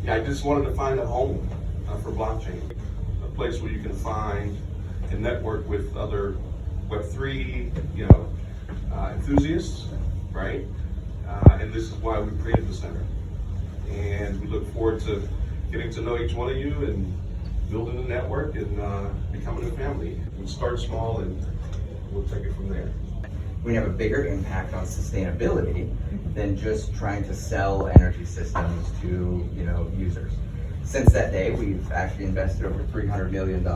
Yeah, I just wanted to find a home for blockchain, a place where you can find and network with other Web3, enthusiasts, right? And this is why we created the center. And we look forward to getting to know each one of you and building a network and becoming a family. We start small and we'll take it from there. We have a bigger impact on sustainability than just trying to sell energy systems to users. Since that day, we've actually invested over $300 million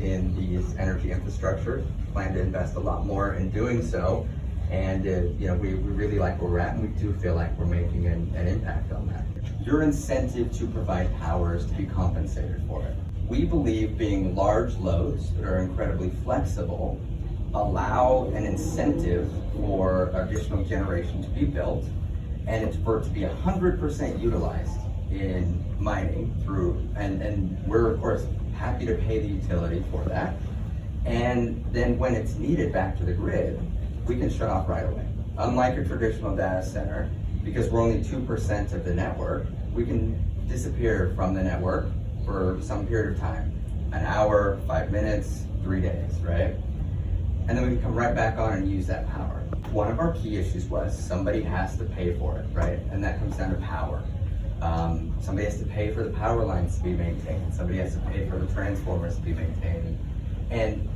in these energy infrastructure. Plan to invest a lot more in doing so, and we really like where we're at, and we do feel like we're making an impact on that. Your incentive to provide power is to be compensated for it. We believe being large loads that are incredibly flexible allow an incentive for additional generation to be built, and it's for it to be 100% utilized in mining and we're of course happy to pay the utility for that. And then when it's needed back to the grid, we can shut off right away. Unlike a traditional data center, because we're only 2% of the network, we can disappear from the network for some period of time, an hour, 5 minutes, 3 days, right? And then we can come right back on and use that power. One of our key issues was somebody has to pay for it, right? And that comes down to power. Somebody has to pay for the power lines to be maintained. Somebody has to pay for the transformers to be maintained. And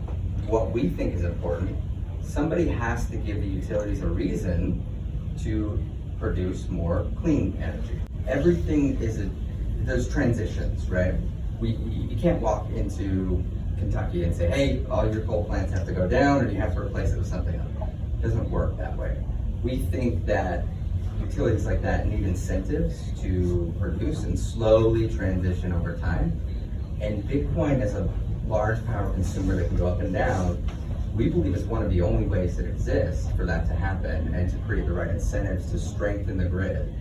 what we think is important, somebody has to give the utilities a reason to produce more clean energy. Everything there's transitions, right? You can't walk into Kentucky and say, hey, all your coal plants have to go down and you have to replace it with something else. It doesn't work that way. We think that utilities like that need incentives to produce and slowly transition over time. And Bitcoin, as a large power consumer that can go up and down, we believe is one of the only ways that exists for that to happen and to create the right incentives to strengthen the grid.